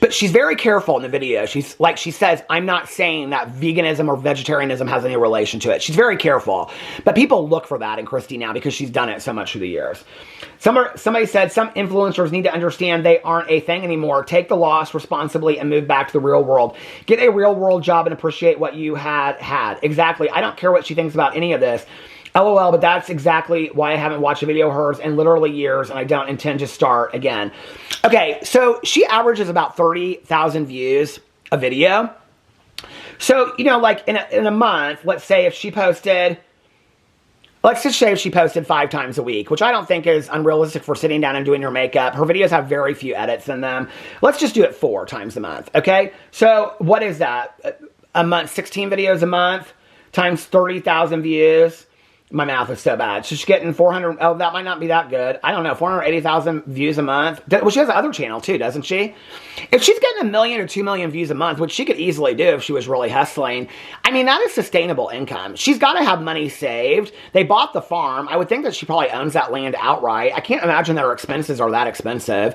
but she's very careful in the video. She says, I'm not saying that veganism or vegetarianism has any relation to it. She's very careful, but people look for that in Kristi now because she's done it so much through the years. Somebody said, some influencers need to understand they aren't a thing anymore. Take the loss responsibly and move back to the real world. Get a real world job and appreciate what you had. Exactly. I don't care what she thinks about any of this. LOL, but that's exactly why I haven't watched a video of hers in literally years, and I don't intend to start again. Okay, so she averages about 30,000 views a video. So, you know, like in a month, let's say if she posted, let's just say if she posted 5 times a week, which I don't think is unrealistic for sitting down and doing your makeup. Her videos have very few edits in them. Let's just do it 4 times a month, okay? So what is that? A month, 16 videos a month times 30,000 views. My math is so bad. So she's getting 400, oh, that might not be that good. I don't know, 480,000 views a month. Well, she has another channel too, doesn't she? If she's getting 1 million or 2 million views a month, which she could easily do if she was really hustling, I mean, that is sustainable income. She's got to have money saved. They bought the farm. I would think that she probably owns that land outright. I can't imagine that her expenses are that expensive.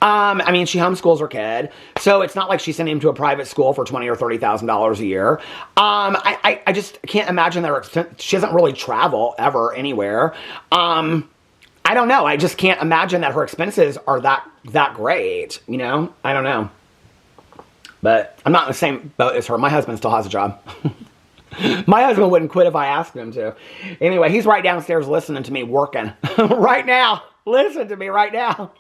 I mean, she homeschools her kid, so it's not like she's sending him to a private school for $20,000 or $30,000 a year. I just can't imagine that she doesn't really travel ever anywhere. I don't know. I just can't imagine that her expenses are that great, you know? I don't know. But I'm not in the same boat as her. My husband still has a job. My husband wouldn't quit if I asked him to. Anyway, he's right downstairs listening to me working right now. Listen to me right now.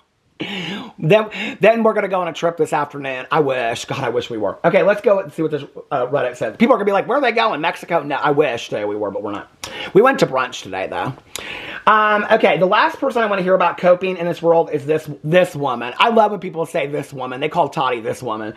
Then we're going to go on a trip this afternoon. I wish. God, I wish we were. Okay, let's go and see what this Reddit says. People are going to be like, where are they going? Mexico? No, I wish today we were, but we're not. We went to brunch today, though. Okay, the last person I want to hear about coping in this world is this woman. I love when people say this woman. They call Tati this woman.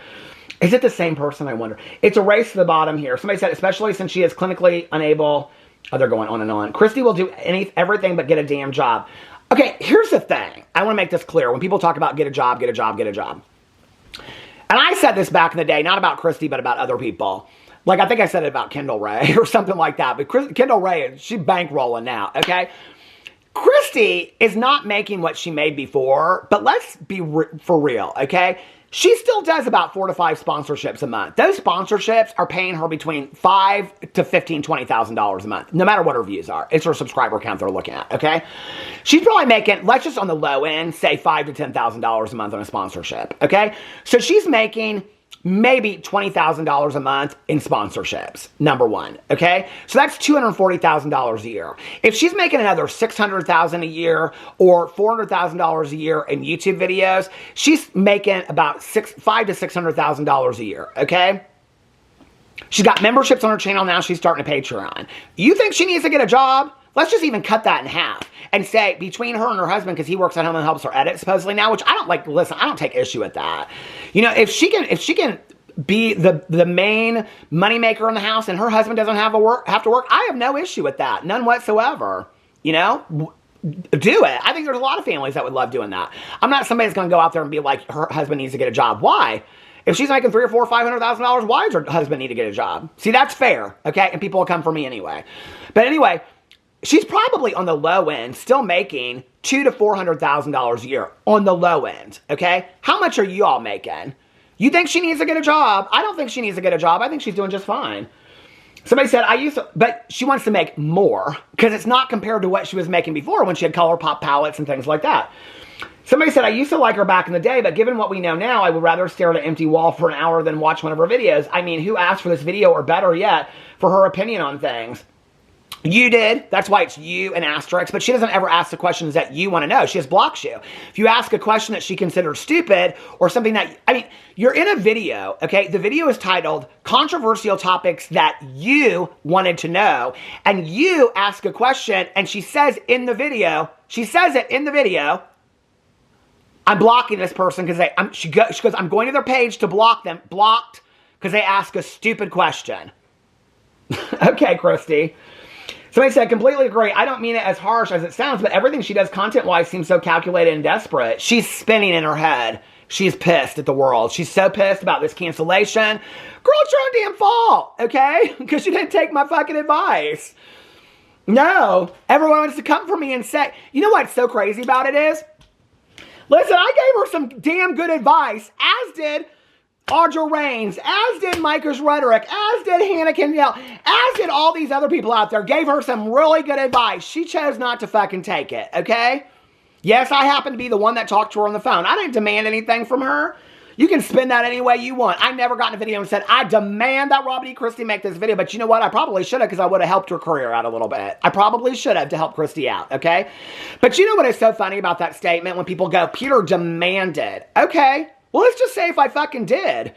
Is it the same person? I wonder. It's a race to the bottom here. Somebody said, especially since she is clinically unable. Oh, they're going on and on. Kristi will do everything but get a damn job. Okay, here's the thing. I want to make this clear. When people talk about get a job, get a job, get a job. And I said this back in the day, not about Kristi, but about other people. Like, I think I said it about Kendall Ray or something like that. But Kendall Ray, she's bankrolling now, okay? Kristi is not making what she made before, but let's be for real, okay? She still does about 4 to 5 sponsorships a month. Those sponsorships are paying her between $5,000 to $15,000, $20,000 a month, no matter what her views are. It's her subscriber count they're looking at, okay? She's probably making, let's just on the low end, say $5,000 to $10,000 a month on a sponsorship, okay? So she's making maybe $20,000 a month in sponsorships, number one, okay? So that's $240,000 a year. If she's making another $600,000 a year or $400,000 a year in YouTube videos, she's making about $500,000 to $600,000 a year, okay? She's got memberships on her channel now. She's starting a Patreon. You think she needs to get a job? Let's just even cut that in half and say between her and her husband, because he works at home and helps her edit supposedly now, which I don't like. Listen, I don't take issue with that. You know, if she can be the main moneymaker in the house and her husband doesn't have to work, I have no issue with that. None whatsoever. You know, do it. I think there's a lot of families that would love doing that. I'm not somebody that's going to go out there and be like, her husband needs to get a job. Why? If she's making $300,000 or $500,000, why does her husband need to get a job? See, that's fair, okay? And people will come for me anyway. But anyway, she's probably on the low end still making $200,000 to $400,000 a year on the low end, okay? How much are you all making? You think she needs to get a job? I don't think she needs to get a job. I think she's doing just fine. Somebody said, but she wants to make more because it's not compared to what she was making before when she had ColourPop palettes and things like that. Somebody said, I used to like her back in the day, but given what we know now, I would rather stare at an empty wall for an hour than watch one of her videos. I mean, who asked for this video, or better yet, for her opinion on things? You did. That's why it's you and asterisk. But she doesn't ever ask the questions that you want to know. She just blocks you. If you ask a question that she considers stupid or something that, I mean, you're in a video, okay? The video is titled Controversial Topics That You Wanted to Know. And you ask a question and she says it in the video, I'm blocking this person because she goes, I'm going to their page to block them. Blocked because they ask a stupid question. Okay, Kristi. Somebody said, completely agree. I don't mean it as harsh as it sounds, but everything she does content-wise seems so calculated and desperate. She's spinning in her head. She's pissed at the world. She's so pissed about this cancellation. Girl, it's your own damn fault, okay? Because you didn't take my fucking advice. No. Everyone wants to come for me and say, you know what's so crazy about it is? Listen, I gave her some damn good advice, as did Audra Raines, as did Micah's Rhetoric, as did Hannah Kendall, as did all these other people out there. Gave her some really good advice. She chose not to fucking take it, okay? Yes, I happen to be the one that talked to her on the phone. I didn't demand anything from her. You can spin that any way you want. I never got in a video and said, I demand that Robert E. Kristi make this video. But you know what? I probably should have, because I would have helped her career out a little bit. I probably should have to help Kristi out, okay? But you know what is so funny about that statement when people go, Peter demanded. Okay, well, let's just say if I fucking did.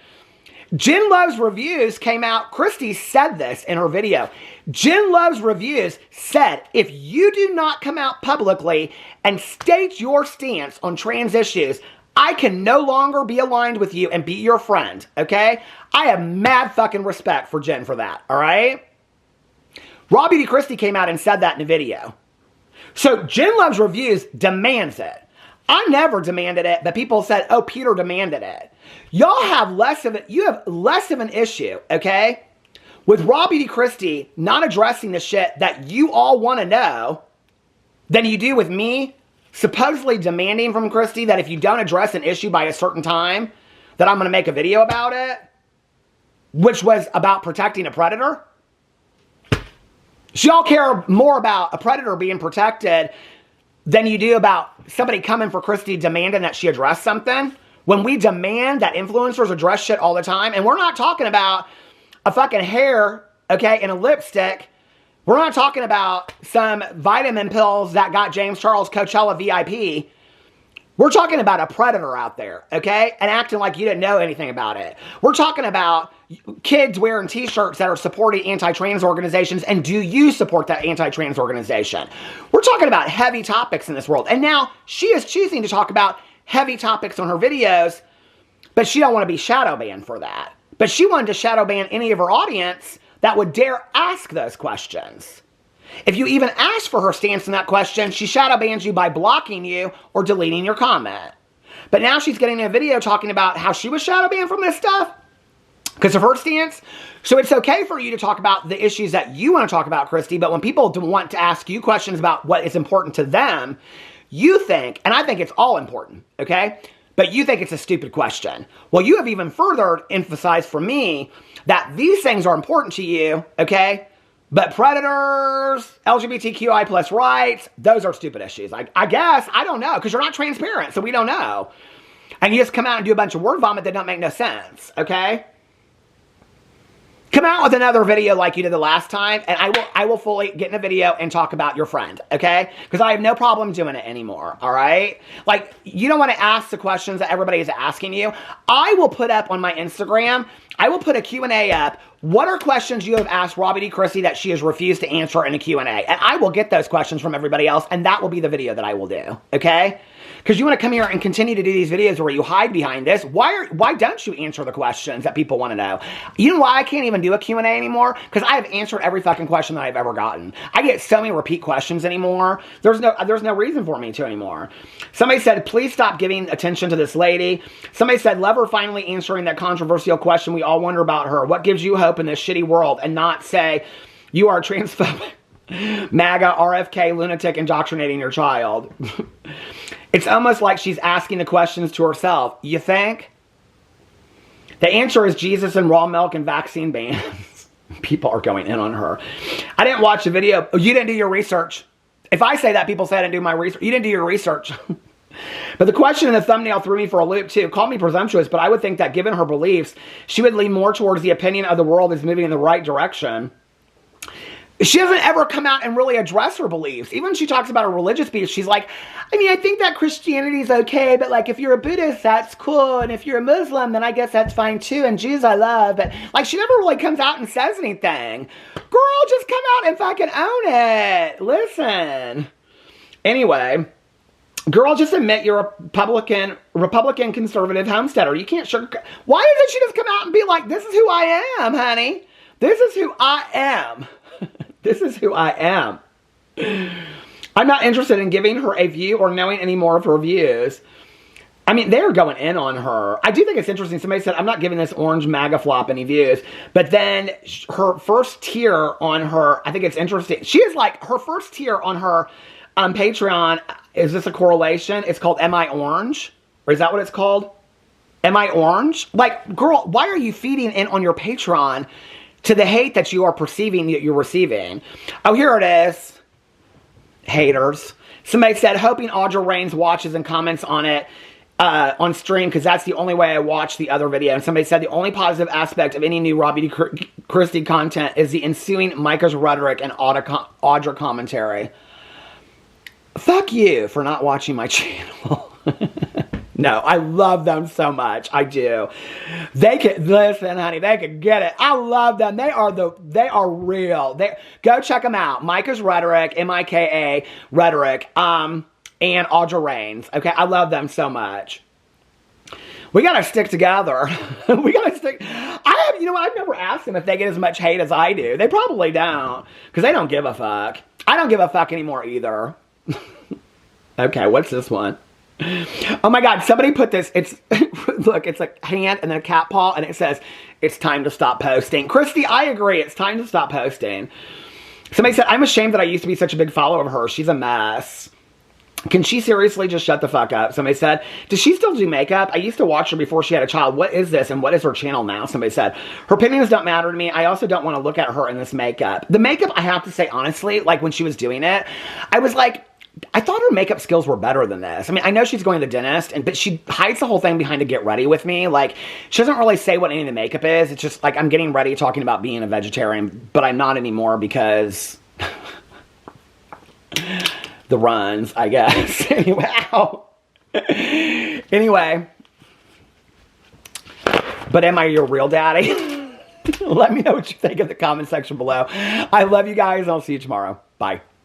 Jen Love's Reviews came out. Kristi said this in her video. Jen Love's Reviews said, if you do not come out publicly and state your stance on trans issues, I can no longer be aligned with you and be your friend, okay? I have mad fucking respect for Jen for that, all right? Robbie D. Kristi came out and said that in a video. So Jen Love's Reviews demands it. I never demanded it, but people said, oh, Peter demanded it. Y'all have less of it. You have less of an issue, okay, with Robbie D. Kristi not addressing the shit that you all want to know than you do with me supposedly demanding from Kristi that if you don't address an issue by a certain time, that I'm going to make a video about it, which was about protecting a predator. So y'all care more about a predator being protected than you do about somebody coming for Kristi demanding that she address something. When we demand that influencers address shit all the time, and we're not talking about a fucking hair, okay, and a lipstick. We're not talking about some vitamin pills that got James Charles Coachella VIP. We're talking about a predator out there, okay? And acting like you didn't know anything about it. We're talking about kids wearing t-shirts that are supporting anti-trans organizations, and do you support that anti-trans organization? We're talking about heavy topics in this world. And now she is choosing to talk about heavy topics on her videos, but she don't want to be shadow banned for that. But she wanted to shadow ban any of her audience that would dare ask those questions. If you even ask for her stance on that question, she shadow bans you by blocking you or deleting your comment. But now she's getting a video talking about how she was shadow banned from this stuff because of her stance. So it's okay for you to talk about the issues that you want to talk about, Kristi, but when people want to ask you questions about what is important to them, you think, and I think it's all important, okay? But you think it's a stupid question. Well, you have even further emphasized for me that these things are important to you, okay? But predators, LGBTQI plus rights, those are stupid issues. I guess, I don't know, because you're not transparent, so we don't know. And you just come out and do a bunch of word vomit that don't make no sense, okay? Come out with another video like you did the last time, and I will fully get in a video and talk about your friend, okay? Because I have no problem doing it anymore, all right? Like, you don't want to ask the questions that everybody is asking you. I will put up on my Instagram, I will put a Q&A up. What are questions you have asked Robbie D. Kristi that she has refused to answer in a Q&A? And I will get those questions from everybody else, and that will be the video that I will do, okay? Because you want to come here and continue to do these videos where you hide behind this. Why don't you answer the questions that people want to know? You know why I can't even do a Q&A anymore? Because I have answered every fucking question that I've ever gotten. I get so many repeat questions anymore. There's no reason for me to anymore. Somebody said, please stop giving attention to this lady. Somebody said, love her finally answering that controversial question we all wonder about her. What gives you hope in this shitty world? And not say, you are transphobic. MAGA, RFK, lunatic, indoctrinating your child. It's almost like she's asking the questions to herself. You think? The answer is Jesus and raw milk and vaccine bans. People are going in on her. I didn't watch the video. You didn't do your research. If I say that, people say I didn't do my research. You didn't do your research. But the question in the thumbnail threw me for a loop too. Call me presumptuous, but I would think that given her beliefs, she would lean more towards the opinion of the world is moving in the right direction. She doesn't ever come out and really address her beliefs. Even when she talks about her religious beliefs, she's like, I mean, I think that Christianity is okay, but like if you're a Buddhist, that's cool. And if you're a Muslim, then I guess that's fine too. And Jews I love. But like she never really comes out and says anything. Girl, just come out and fucking own it. Listen. Anyway. Girl, just admit you're a Republican conservative homesteader. You can't sugarcoat. Why doesn't she just come out and be like, this is who I am, honey. This is who I am. This is who I am. I'm not interested in giving her a view or knowing any more of her views. I mean, they're going in on her. I do think it's interesting. Somebody said, I'm not giving this orange MAGA flop any views. But then her first tier on her, I think it's interesting. She is like, her first tier on her Patreon, is this a correlation? It's called Am I Orange? Or is that what it's called? Am I Orange? Like, girl, why are you feeding in on your Patreon to the hate that you are perceiving that you're receiving? Oh, here it is. Haters. Somebody said, hoping Audra Raines watches and comments on it on stream, because that's the only way I watch the other video. And somebody said, the only positive aspect of any new Robbie Kristi content is the ensuing Micah's rhetoric and Audra commentary. Fuck you for not watching my channel. No, I love them so much. I do. They could, listen, honey, they could get it. I love them. They are real. Go check them out. Micah's Rhetoric, M-I-K-A, Rhetoric, and Audra Raines. Okay, I love them so much. We gotta stick together. We gotta stick. You know what? I've never asked them if they get as much hate as I do. They probably don't, because they don't give a fuck. I don't give a fuck anymore either. Okay, what's this one? Oh my God, somebody put this, it's, look, it's a hand and then a cat paw, and it says, it's time to stop posting. Kristi, I agree, it's time to stop posting. Somebody said, I'm ashamed that I used to be such a big follower of her. She's a mess. Can she seriously just shut the fuck up? Somebody said, does she still do makeup? I used to watch her before she had a child. What is this, and what is her channel now? Somebody said, her opinions don't matter to me. I also don't want to look at her in this makeup. The makeup, I have to say, honestly, like when she was doing it, I was like, I thought her makeup skills were better than this. I mean, I know she's going to the dentist, but she hides the whole thing behind a get ready with me. Like, she doesn't really say what any of the makeup is. It's just like, I'm getting ready talking about being a vegetarian, but I'm not anymore because the runs, I guess. Anyway, ow. Anyway. But am I your real daddy? Let me know what you think in the comment section below. I love you guys. I'll see you tomorrow. Bye.